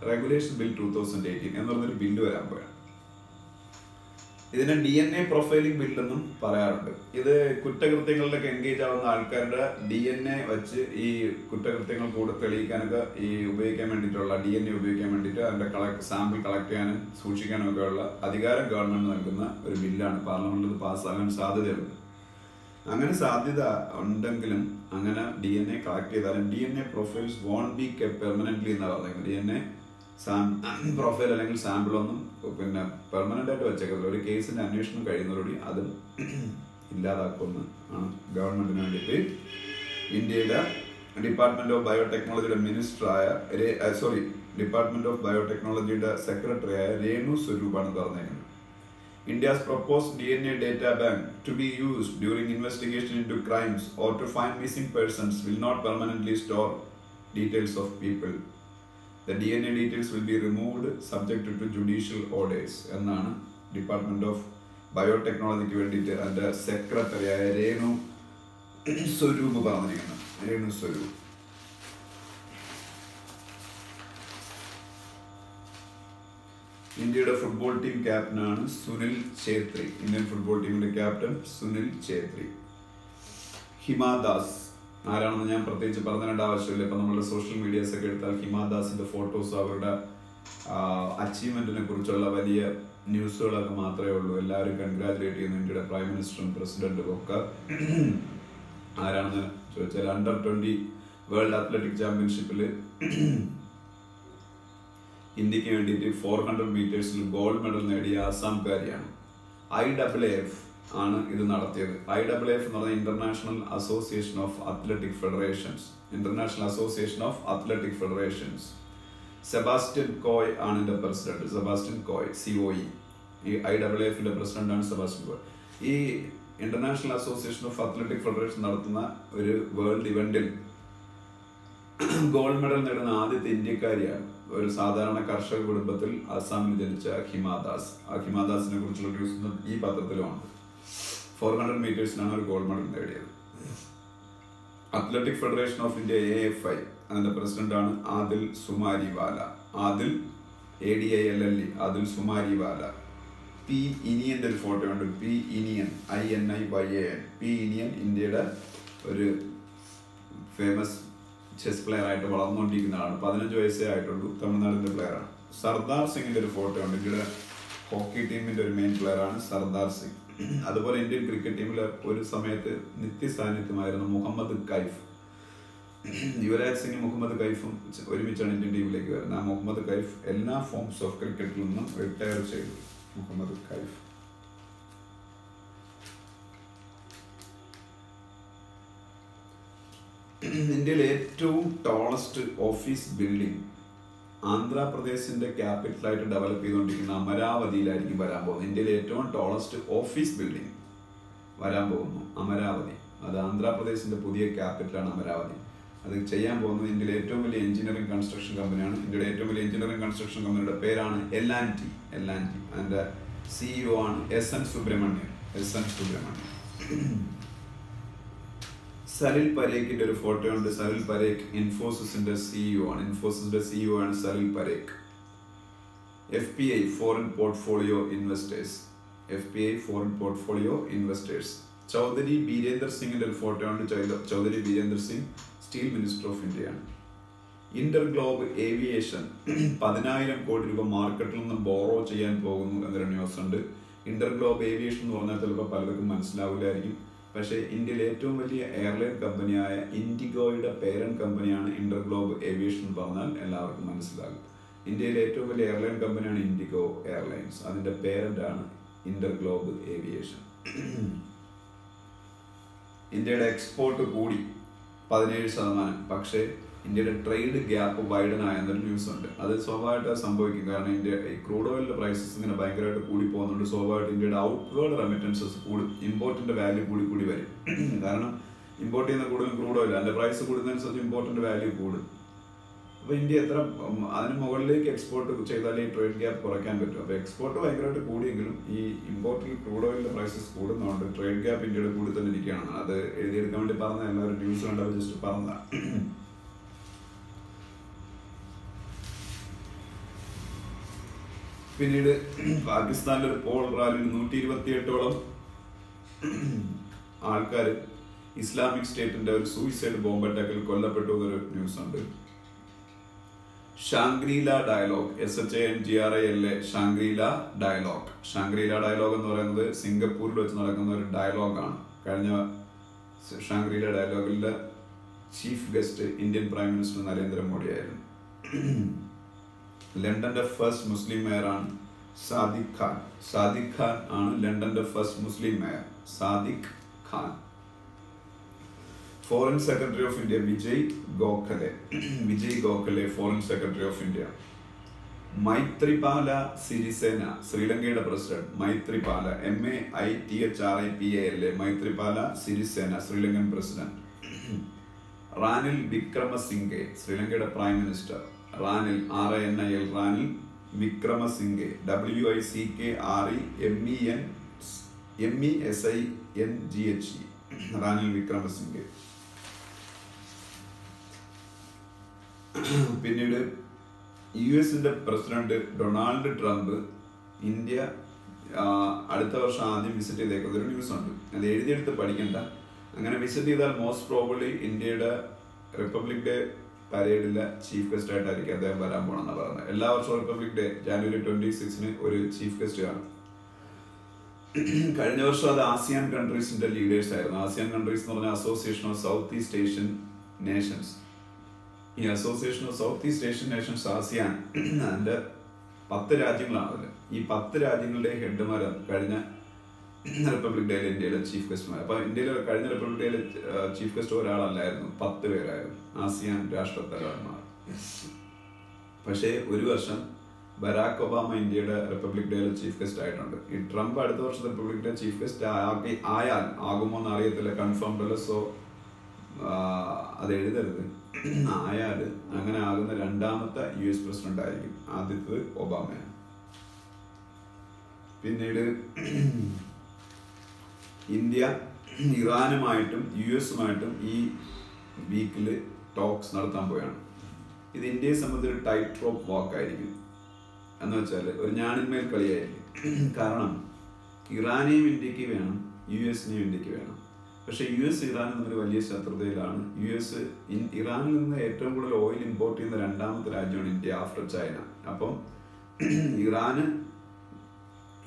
regulation bill 2018 എന്നുള്ളൊരു ബില്ല് വരാൻ പോയാണ്. ഇതിനെ DNA പ്രൊഫൈലിംഗ് ബില്ലെന്നും പറയാറുണ്ട്. ഇത് കുറ്റകൃത്യങ്ങളിലൊക്കെ എൻഗേജ് ആവുന്ന ആൾക്കാരുടെ DNA വെച്ച് ഈ കുറ്റകൃത്യങ്ങൾ കൂടെ തെളിയിക്കാനൊക്കെ ഉപയോഗിക്കാൻ വേണ്ടിയിട്ടുള്ള DNA ഉപയോഗിക്കാൻ വേണ്ടിയിട്ട് അതിൻ്റെ സാമ്പിൾ കളക്ട് ചെയ്യാനും സൂക്ഷിക്കാനും ഒക്കെ ഉള്ള അധികാരം ഗവൺമെന്റ് നൽകുന്ന ഒരു ബില്ലാണ്. പാർലമെന്റിൽ പാസ്സാകാൻ സാധ്യതയുണ്ട്. അങ്ങനെ സാധ്യത ഉണ്ടെങ്കിലും അങ്ങനെ DNA കളക്ട് ചെയ്താലും DNA profiles won't be kept permanently എന്നാണ് പറയുന്നത്. DNA പ്രൊഫൈൽ അല്ലെങ്കിൽ സാമ്പിളൊന്നും പിന്നെ പെർമനന്റ് ആയിട്ട് വെച്ചേക്കത്തില്ല. ഒരു കേസിന്റെ അന്വേഷണം കഴിയുന്നതോടുകൂടി അത് ഇല്ലാതാക്കുമെന്ന് ആണ് ഗവൺമെന്റിന് വേണ്ടിയിട്ട് ഇന്ത്യയുടെ ഡിപ്പാർട്ട്മെന്റ് ഓഫ് ബയോടെക്നോളജിയുടെ ഡിപ്പാർട്ട്മെന്റ് ഓഫ് ബയോടെക്നോളജിയുടെ സെക്രട്ടറിയായ രേണു സ്വരൂപാണ് പറഞ്ഞിരിക്കുന്നത്. India's proposed DNA data bank to be used during investigation into crimes or to find missing persons will not permanently store details of people. The DNA details will be removed subject to judicial orders എന്നാണ് department of ബയോടെക്നോളജിക്ക് വേണ്ടിയിട്ട് അതിൻ്റെ സെക്രട്ടറിയായ രേണു സ്വരൂപ് പറഞ്ഞിരിക്കുന്നത്. രേണു സ്വരൂപ് ഇന്ത്യയുടെ football team ക്യാപ്റ്റനാണ് Sunil Chhetri. Indian football ടീമിന്റെ captain Sunil Chhetri. Hima Das ആരാണെന്ന് ഞാൻ പ്രത്യേകിച്ച് പറഞ്ഞിടേണ്ട ആവശ്യമില്ല. ഇപ്പം നമ്മളുടെ സോഷ്യൽ മീഡിയാസ് ഒക്കെ എടുത്താൽ ഹിമാ ദാസിന്റെ ഫോട്ടോസ് അവരുടെ അച്ചീവ്മെന്റിനെ കുറിച്ചുള്ള വലിയ ന്യൂസുകളൊക്കെ മാത്രമേ ഉള്ളൂ. എല്ലാവരും കൺഗ്രാജുലേറ്റ് ചെയ്യുന്നു. ഇന്ത്യയുടെ പ്രൈം മിനിസ്റ്ററും പ്രസിഡന്റും ഒക്കെ. ആരാണെന്ന് ചോദിച്ചാൽ അണ്ടർ 20 വേൾഡ് അത്ലറ്റിക് ചാമ്പ്യൻഷിപ്പിൽ ഇന്ത്യക്ക് വേണ്ടിയിട്ട് 400 മീറ്റേഴ്സിൽ ഗോൾഡ് മെഡൽ നേടിയ ആസാംകാരിയാണ്. IAAF ആണ് ഇത് നടത്തിയത്. IAAF എന്ന് പറഞ്ഞാൽ international association of athletic federations. Sebastian Coe ആണ് ഇതിന്റെ പ്രസിഡന്റ്. Sebastian കോയ് COE. ഈ IAAFന്റെ പ്രസിഡന്റ് ആണ് സെബാസ്റ്റ്യൻ കോയ്. ഈ international association of athletic federation നടത്തുന്ന ഒരു വേൾഡ് ഇവന്റിൽ ഗോൾഡ് മെഡൽ നേടുന്ന ആദ്യത്തെ ഇന്ത്യക്കാരിയാണ്. ഒരു സാധാരണ കർഷക കുടുംബത്തിൽ അസാമിൽ ജനിച്ച ഹിമാ ദാസ്. ആ ഹിമാ ദാസിനെ കുറിച്ചുള്ള ന്യൂസ് ഈ പത്രത്തിലുമാണ്. 400 മീറ്റേഴ്സിനാണ് ഒരു ഗോൾഡ് മെഡൽ നേടിയത്. Athletic federation of India AFI അതിന്റെ പ്രസിഡന്റാണ് ആദിൽ സുമാരിവാല. ആദിൽ ADILLE ആദിൽ സുമാരിവാല. P ഇനിയന്റെ ഒരു ഫോട്ടോ ഉണ്ട്. P ഇനിയൻ INIYAN. P ഇനിയൻ ഇന്ത്യയുടെ ഒരു ഫേമസ് ചെസ് പ്ലെയർ ആയിട്ട് വളർന്നുകൊണ്ടിരിക്കുന്ന ആളാണ്. 15 വയസ്സേ ആയിട്ടുള്ളൂ. തമിഴ്നാടിന്റെ പ്ലെയറാണ്. സർദാർ സിംഗിന്റെ ഒരു ഫോട്ടോ ഉണ്ട്. ഇന്ത്യയുടെ ഹോക്കി ടീമിന്റെ ഒരു മെയിൻ പ്ലെയർ ആണ് സർദാർ സിംഗ്. അതുപോലെ ഇന്ത്യൻ ക്രിക്കറ്റ് ടീമിൽ ഒരു സമയത്ത് നിത്യസാന്നിധ്യമായിരുന്ന മുഹമ്മദ് കൈഫ്. യുവരാജ് സിംഗ് മുഹമ്മദ് കൈഫും ഒരുമിച്ചാണ് ഇന്ത്യൻ ടീമിലേക്ക് വരുന്നത്. ആ മുഹമ്മദ് കൈഫ് എല്ലാ ഫോംസ് ഓഫ് ക്രിക്കറ്റിൽ നിന്നും റിട്ടയർ ചെയ്തു. മുഹമ്മദ് കൈഫ്. ഇന്ത്യയിലെ ഏറ്റവും ടോളസ്റ്റ് ഓഫീസ് ബിൽഡിംഗ് ആന്ധ്രാപ്രദേശിന്റെ ക്യാപിറ്റലായിട്ട് ഡെവലപ്പ് ചെയ്തുകൊണ്ടിരിക്കുന്ന അമരാവതിയിലായിരിക്കും വരാൻ പോകുന്നത്. ഇന്ത്യയിലെ ഏറ്റവും ടോളസ്റ്റ് ഓഫീസ് ബിൽഡിംഗ് വരാൻ പോകുന്നു അമരാവതി. അത് ആന്ധ്രാപ്രദേശിന്റെ പുതിയ ക്യാപിറ്റലാണ് അമരാവതി. അത് ചെയ്യാൻ പോകുന്നത് ഇന്ത്യയിലെ ഏറ്റവും വലിയ എഞ്ചിനീയറിംഗ് കൺസ്ട്രക്ഷൻ കമ്പനിയാണ്. ഇന്ത്യയുടെ ഏറ്റവും വലിയ എഞ്ചിനീയറിംഗ് കൺസ്ട്രക്ഷൻ കമ്പനിയുടെ പേരാണ് L&T. അതിന്റെ CEO ആണ് SN സുബ്രഹ്മണ്യൻ. സലിൽ പരേഖിന്റെ ഒരു ഫോട്ടോ ഉണ്ട്. സലിൽ പരേഖ് ഇൻഫോസിസിന്റെ CEO ആണ്. ഇൻഫോസിസിന്റെ CEO ആണ് Salil Parekh. FPI foreign portfolio investors. Chaudhary Birender സിംഗിന്റെ ഒരു ഫോട്ടോ ഉണ്ട്. Chaudhary Birender Singh steel minister of ഇന്ത്യയാണ്. ഇന്റർഗ്ലോബ് ഏവിയേഷൻ 10,000 കോടി രൂപ മാർക്കറ്റിൽ നിന്ന് ബോറോ ചെയ്യാൻ പോകുന്നു എന്നൊരു ന്യൂസ് ഉണ്ട്. ഇന്റർഗ്ലോബ് ഏവിയേഷൻ എന്ന് പറഞ്ഞാൽ ചിലപ്പോൾ പലർക്കും മനസ്സിലാവില്ലായിരിക്കും. പക്ഷേ ഇന്ത്യയിലെ ഏറ്റവും വലിയ എയർലൈൻ കമ്പനിയായ ഇൻഡിഗോയുടെ പേരന്റ് കമ്പനിയാണ് ഇന്റർഗ്ലോബ് ഏവിയേഷൻ എന്ന് പറഞ്ഞാൽ എല്ലാവർക്കും മനസ്സിലാകും. ഇന്ത്യയിലെ ഏറ്റവും വലിയ എയർലൈൻ കമ്പനിയാണ് ഇൻഡിഗോ എയർലൈൻസ്. അതിന്റെ പേരന്റ് ആണ് ഇന്റർഗ്ലോബ് ഏവിയേഷൻ. ഇന്ത്യയുടെ എക്സ്പോർട്ട് കൂടി 17%. പക്ഷേ ഇന്ത്യയുടെ ട്രേഡ് ഗ്യാപ്പ് വൈഡൻ ആയെന്നൊരു ന്യൂസ് ഉണ്ട്. അത് സ്വാഭാവികമായിട്ട് സംഭവിക്കും. കാരണം ഇന്ത്യ ക്രൂഡ് ഓയിലിന്റെ പ്രൈസസ് ഇങ്ങനെ ഭയങ്കരമായിട്ട് കൂടി പോകുന്നുണ്ട്. സ്വാഭാവികമായിട്ട് ഇന്ത്യയുടെ ഔട്ട്വേർഡ് റെമിറ്റൻസസ് കൂടും. ഇമ്പോർട്ടിന്റെ വാല്യൂ കൂടി വരും. കാരണം ഇമ്പോർട്ട് ചെയ്യുന്ന കൂടുതലും ക്രൂഡ് ഓയിൽ, അതിന്റെ പ്രൈസ് കൂടുന്നതനുസരിച്ച് ഇമ്പോർട്ടിന്റെ വാല്യൂ കൂടും. അപ്പോൾ ഇന്ത്യ അതിന് മുകളിലേക്ക് എക്സ്പോർട്ട് ചെയ്താലേ ഈ ട്രേഡ് ഗ്യാപ്പ് കുറയ്ക്കാൻ പറ്റും. അപ്പോൾ എക്സ്പോർട്ട് ഭയങ്കരമായിട്ട് കൂടിയെങ്കിലും ഈ ഇമ്പോർട്ടിൽ ക്രൂഡ് ഓയിലിന്റെ പ്രൈസസ് കൂടുന്നതുകൊണ്ട് ട്രേഡ് ഗ്യാപ്പ് ഇന്ത്യയുടെ കൂടി തന്നെ ഇരിക്കുകയാണ്. അത് എഴുതിയെടുക്കാൻ വേണ്ടി പറഞ്ഞ എല്ലാവരും ന്യൂസ് കണ്ടപ്പോൾ ജസ്റ്റ് പറഞ്ഞതാണ്. പിന്നീട് പാകിസ്ഥാനിലെ ഒരു പോൾ റാലിയിൽ 128ഓളം ആൾക്കാർ ഇസ്ലാമിക് സ്റ്റേറ്റിന്റെ ഒരു സൂയിസൈഡ് ബോംബ് അറ്റാക്കിൽ കൊല്ലപ്പെട്ടു എന്നൊരു ന്യൂസ് ഉണ്ട്. Shangrila dialogue, SHANGRILA, Shangrila dialogue. Shangrila dialogue എന്ന് പറയുന്നത് സിംഗപ്പൂരിൽ വെച്ച് നടക്കുന്ന ഒരു ഡയലോഗാണ്. കഴിഞ്ഞ ഷാങ്ഗ്രീല ഡയലോഗിലെ chief guest Indian prime minister Narendra Modi ആയിരുന്നു. ലണ്ടന്റെ first Muslim mayor Sadiq Khan. Sadiq Khan ആണ് ലണ്ടന്റെ first Muslim mayor, Sadiq Khan. Foreign secretary of India Vijay Gokhale foreign secretary of India. Maithripala Sirisena, ശ്രീലങ്കയുടെ president. Maithripala, MAITHRIPALA, Maithripala Sirisena, Sri Lankan president. Ranil Wickremesinghe, ശ്രീലങ്കയുടെ prime minister. Ranil, RANIL, റാനിൽ Wickremesinghe, WICKREMESINGHE, റാനിൽ Wickremesinghe. പിന്നീട് US president Donald Trump India അടുത്ത വർഷം ആദ്യം വിസിറ്റ് ചെയ്തേക്കുന്ന ഒരു ന്യൂസ് ഉണ്ട്. അത് എഴുതിയെടുത്ത് പഠിക്കണ്ട. അങ്ങനെ വിസിറ്റ് ചെയ്താൽ മോസ്റ്റ് പ്രോബബ്ലി ഇന്ത്യയുടെ റിപ്പബ്ലിക് ഡേ പരേഡിലെ ചീഫ് ഗസ്റ്റ് ആയിട്ടായിരിക്കും അദ്ദേഹം വരാൻ പോകണമെന്ന് പറയുന്നത്. എല്ലാ വർഷവും റിപ്പബ്ലിക് ഡേ January 26 ഒരു ചീഫ് ഗസ്റ്റ് കാണും. കഴിഞ്ഞ വർഷം അത് ആസിയാൻ കൺട്രീസിന്റെ ലീഡേഴ്സ് ആയിരുന്നു. ആസിയാൻ കൺട്രീസ് എന്ന് പറഞ്ഞാൽ association of south east Asian nations. ഈ association of south east Asian nations, ASEAN, അതിന്റെ 10 രാജ്യങ്ങളാണല്ലോ. ഈ 10 രാജ്യങ്ങളുടെ ഹെഡ്മാരാണ് കഴിഞ്ഞ റിപ്പബ്ലിക് ഡേയിലെ ഇന്ത്യയിലെ ചീഫ് ഗസ്റ്റുമാർ. അപ്പൊ ഇന്ത്യയിലെ കഴിഞ്ഞ റിപ്പബ്ലിക് ഡേയിലെ ചീഫ് ഗസ്റ്റ് ഒരാളല്ലായിരുന്നു, 10 പേരായിരുന്നു ആസിയാൻ രാഷ്ട്രത്തലവന്മാർ. പക്ഷേ ഒരു വർഷം ബരാക് ഒബാമ ഇന്ത്യയുടെ റിപ്പബ്ലിക് ഡേയിലെ ചീഫ് ഗസ്റ്റ് ആയിട്ടുണ്ട്. ഈ ട്രംപ് അടുത്ത വർഷം റിപ്പബ്ലിക് ഡേ ചീഫ് ഗസ്റ്റ് ആകുമോ എന്ന് അറിയത്തില്ല, കൺഫേംഡ് അല്ല. സോ അത് എഴുതരുത്. ആയാൽ അങ്ങനെ ആകുന്ന രണ്ടാമത്തെ US പ്രസിഡന്റ് ആയിരിക്കും. ആദ്യത്തേത് ഒബാമയാണ്. പിന്നീട് ഇന്ത്യ ഇറാനുമായിട്ടും US-ഉമായിട്ടും ഈ വീക്കിൽ ടോക്സ് നടത്താൻ പോയാണ്. ഇത് ഇന്ത്യയെ സംബന്ധിച്ച് ഒരു ടൈറ്റ് റോപ്പ് വാക്ക് ആയിരിക്കും. എന്ന് വെച്ചാൽ ഒരു ഞാണിന്മേൽ കളിയായിരിക്കും. കാരണം ഇറാനെയും ഇന്ത്യക്ക് വേണം, US-നെയും ഇന്ത്യക്ക് വേണം. പക്ഷെ US ഇറാനും തമ്മിൽ വലിയ ശത്രുതയിലാണ്. ഇറാനിൽ നിന്ന് ഏറ്റവും കൂടുതൽ ഓയിൽ ഇമ്പോർട്ട് ചെയ്യുന്ന രണ്ടാമത്തെ രാജ്യമാണ് ഇന്ത്യ ആഫ്റ്റർ ചൈന. അപ്പം ഇറാന്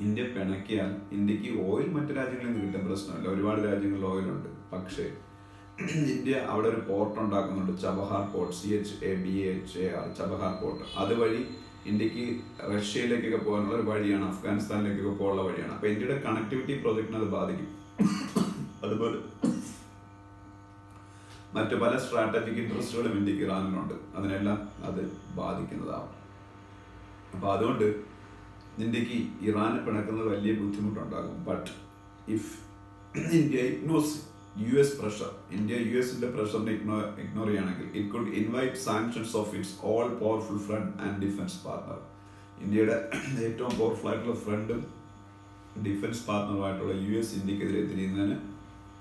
ഇന്ത്യ പിണക്കിയാൽ ഇന്ത്യക്ക് ഓയിൽ മറ്റു രാജ്യങ്ങളിൽ നിന്ന് കിട്ടാൻ പ്രശ്നമല്ല. ഒരുപാട് രാജ്യങ്ങളിൽ ഓയിലുണ്ട്. പക്ഷേ ഇന്ത്യ അവിടെ ഒരു പോർട്ട് ഉണ്ടാക്കുന്നുണ്ട്, Chabahar port, CHABHAR, Chabahar port. അതുവഴി ഇന്ത്യക്ക് റഷ്യയിലേക്കൊക്കെ പോകാനുള്ള ഒരു വഴിയാണ്, അഫ്ഗാനിസ്ഥാനിലേക്കൊക്കെ പോകാനുള്ള വഴിയാണ്. അപ്പൊ ഇന്ത്യയുടെ കണക്ടിവിറ്റി പ്രോജക്റ്റിനെ അത് ബാധിക്കും. അതുപോലെ മറ്റു പല സ്ട്രാറ്റജിക് ഇൻട്രസ്റ്റുകളും ഇന്ത്യക്ക് ഇറാനിലുണ്ട്. അതിനെല്ലാം അത് ബാധിക്കുന്നതാവും. അപ്പൊ അതുകൊണ്ട് ഇന്ത്യക്ക് ഇറാനെ പിണക്കുന്നത് വലിയ ബുദ്ധിമുട്ടുണ്ടാകും. But if India ignores US pressure, India US-ന്റെ പ്രഷറിനെ ഇഗ്നോർ ചെയ്യുകയാണെങ്കിൽ it could invite sanctions of its all powerful friend and defence partner. ഇന്ത്യയുടെ ഏറ്റവും പവർഫുൾ ആയിട്ടുള്ള ഫ്രണ്ടും ഡിഫൻസ് പാർട്ണറുമായിട്ടുള്ള US ഇന്ത്യക്കെതിരെ തിരിയുന്നതിന്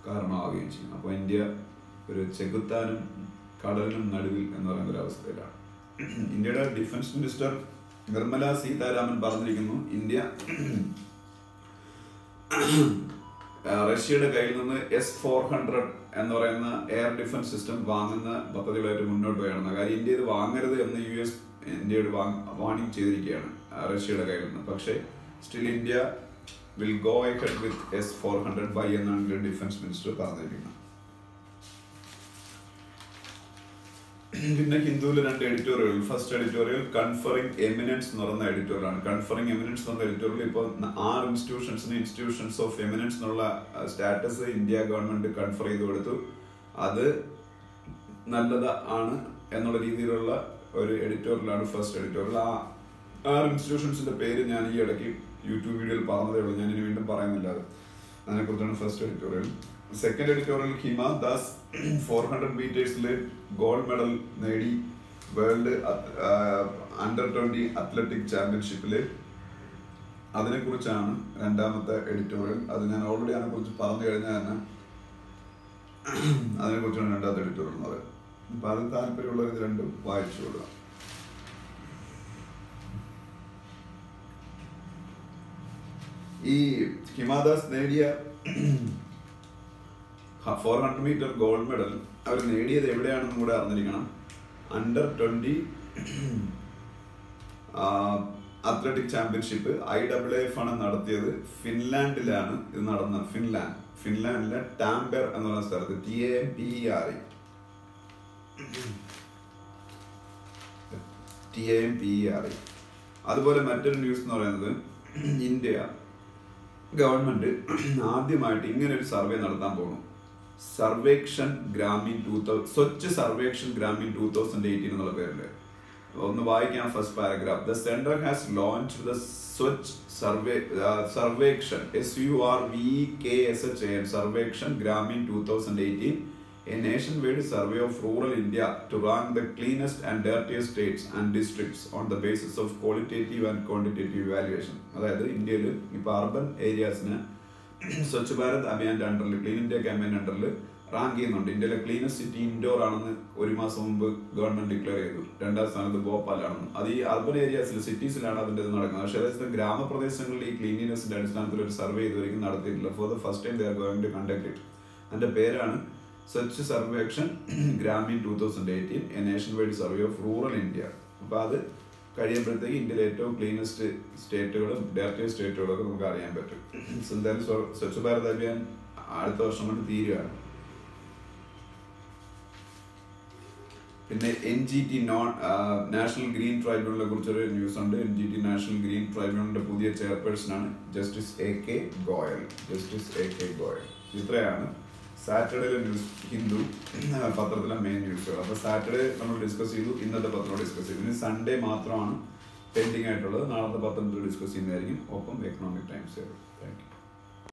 കാരണമാവുകയും ചെയ്യും. അപ്പോൾ ഇന്ത്യ ഒരു ചെകുത്താനും കടലിനും നടുവിൽ എന്ന് പറയുന്ന ഒരു അവസ്ഥയിലാണ്. ഇന്ത്യയുടെ ഡിഫൻസ് മിനിസ്റ്റർ നിർമ്മല സീതാരാമൻ പറഞ്ഞിരിക്കുന്നു, ഇന്ത്യ റഷ്യയുടെ കയ്യിൽ നിന്ന് S-400 എന്ന് പറയുന്ന എയർ ഡിഫൻസ് സിസ്റ്റം വാങ്ങുന്ന പദ്ധതികളായിട്ട് മുന്നോട്ട് പോയാണ്. കാര്യം ഇന്ത്യ ഇത് വാങ്ങരുത് എന്ന് US ഇന്ത്യയോട് വാർണിംഗ് ചെയ്തിരിക്കുകയാണ് റഷ്യയുടെ കയ്യിൽ നിന്ന്. പക്ഷേ still India will go ahead with S-400 buy എന്നാണ് ഡിഫൻസ് മിനിസ്റ്റർ പറഞ്ഞിരിക്കുന്നത്. പിന്നെ ഹിന്ദുവിൽ 2 എഡിറ്റോറിയൽ. ഫസ്റ്റ് എഡിറ്റോറിയൽ കൺഫറിംഗ് എമിനൻസ് എന്ന് പറയുന്ന എഡിറ്റോറിയലാണ്. കൺഫറിംഗ് എമിനൻസ് എന്ന് പറയുന്ന എഡിറ്റോറിയൽ ഇപ്പോൾ 6 ഇൻസ്റ്റിറ്റ്യൂഷൻസ് ഓഫ് എമിനൻസ് എന്നുള്ള സ്റ്റാറ്റസ് ഇന്ത്യ ഗവൺമെന്റ് കൺഫർ ചെയ്ത് കൊടുത്തു. അത് നല്ലതാണ് എന്നുള്ള രീതിയിലുള്ള ഒരു എഡിറ്റോറിയലാണ് ഫസ്റ്റ് എഡിറ്റോറിയൽ. ആ 6 ഇൻസ്റ്റിറ്റ്യൂഷൻസിന്റെ പേര് ഞാൻ ഈ ഇടയ്ക്ക് യൂട്യൂബ് വീഡിയോയിൽ പറഞ്ഞതേ ഉള്ളൂ, ഞാൻ ഇനി വീണ്ടും പറയുന്നില്ല. അതിനെക്കുറിച്ചാണ് ഫസ്റ്റ് എഡിറ്റോറിയൽ. സെക്കൻഡ് എഡിറ്റോറിയൽ ഹിമ ദാസ് 400 മീറ്റേഴ്സിൽ ഗോൾഡ് മെഡൽ നേടി വേൾഡ് അണ്ടർ-20 അത്ലറ്റിക് ചാമ്പ്യൻഷിപ്പിൽ. അതിനെക്കുറിച്ചാണ് രണ്ടാമത്തെ എഡിറ്റോറിയൽ. അത് ഞാൻ ഓൾറെഡി അതിനെക്കുറിച്ച് പറഞ്ഞു കഴിഞ്ഞാൽ തന്നെ അതിനെക്കുറിച്ചാണ് രണ്ടാമത്തെ എഡിറ്റോറിയൽ എന്ന് പറയുന്നത്. അപ്പം അത് താല്പര്യമുള്ളവർ ഇത് രണ്ടും വായിച്ചു കൊടുക്കുക. ഈ ഹിമാദാസ് നേടിയ 400 മീറ്റർ ഗോൾഡ് മെഡൽ അവർ നേടിയത് എവിടെയാണെന്നും കൂടെ അറിഞ്ഞിരിക്കണം. അണ്ടർ-20 അത്ലറ്റിക് ചാമ്പ്യൻഷിപ്പ് IAAF ആണ് നടത്തിയത്. ഫിൻലാൻഡിലാണ് ഇത് നടന്നത്. ഫിൻലാൻഡിലെ ടാംപെർ എന്ന് പറയുന്ന സ്ഥലത്ത് TAMPERE. അതുപോലെ മറ്റൊരു ന്യൂസ് എന്ന് പറയുന്നത് ഇന്ത്യ ഗവൺമെന്റ് ആദ്യമായിട്ട് ഇങ്ങനെ ഒരു സർവേ നടത്താൻ പോകുന്നു. സർവേക്ഷൻ ഗ്രാമീൺ 2018 എന്നുള്ള പേരില്. ഒന്ന് വായിക്കാം first paragraph. The centre has launched the Swachh Survekshan SURVEKSHAN Survekshan Grameen 2018, a nationwide survey of rural India to rank the cleanest and dirtiest states and districts on the basis of qualitative and quantitative evaluation. അതായത് ഇന്ത്യയിൽ ഇപ്പോൾ urban ഏരിയാസിന് സ്വച്ഛ് ഭാരത് അഭിയാൻ്റെ അണ്ടറിൽ, clean India campaign അണ്ടറിൽ rank ചെയ്യുന്നുണ്ട്. ഇന്ത്യയിലെ cleanest city indoor ആണെന്ന് ഒരു മാസം മുമ്പ് ഗവൺമെന്റ് ഡിക്ലെയർ ചെയ്തു. 2ാം സ്ഥാനത്ത് ഭോപ്പാലാണെന്ന്. അത് ഈ അർബൻ ഏരിയാസിൽ, സിറ്റീസിലാണ് അതിൻ്റെ ഇത് നടക്കുന്നത്. പക്ഷേ അതേസമയം ഗ്രാമപ്രദേശങ്ങളിൽ ഈ ക്ലീനിനെസിന്റെ അടിസ്ഥാനത്തിൽ ഒരു സർവേ ഇതുവരെയും നടത്തിയിട്ടില്ല. For the first time they are going to conduct it. അതിന്റെ പേരാണ് Swachh Survekshan Grameen 2018, a nationwide survey of rural India. അപ്പോൾ അത് കഴിയുമ്പോഴത്തേക്ക് ഇന്ത്യയിലെ ഏറ്റവും ക്ലീനസ്റ്റ് സ്റ്റേറ്റുകളും ഡയറക്റ്റീവ് സ്റ്റേറ്റുകളൊക്കെ നമുക്ക് അറിയാൻ പറ്റും. എന്തായാലും സ്വച്ഛ് ഭാരത് അഭിയാൻ അടുത്ത വർഷം കൊണ്ട് തീരുകയാണ്. പിന്നെ NGT നാഷണൽ ഗ്രീൻ ട്രൈബ്യൂണലിനെ കുറിച്ചൊരു ന്യൂസ് ഉണ്ട്. NGT നാഷണൽ ഗ്രീൻ ട്രൈബ്യൂണലിന്റെ പുതിയ ചെയർപേഴ്സണാണ് ജസ്റ്റിസ് AK ഗോയൽ. ഇത്രയാണ് സാറ്റർഡേയിലെ ന്യൂസ്, ഹിന്ദു പത്രത്തിലെ മെയിൻ ന്യൂസുകൾ. അപ്പോൾ സാറ്റർഡേ നമ്മൾ ഡിസ്കസ് ചെയ്തു, ഇന്നത്തെ പത്രം ഡിസ്കസ് ചെയ്തു. ഇനി സൺഡേ മാത്രമാണ് പെൻഡിങ് ആയിട്ടുള്ളത്. നാളത്തെ പത്രത്തിൽ ഡിസ്കസ് ചെയ്യുന്നതായിരിക്കും. ഒപ്പം എക്കണോമിക് ടൈംസ്. Thank you.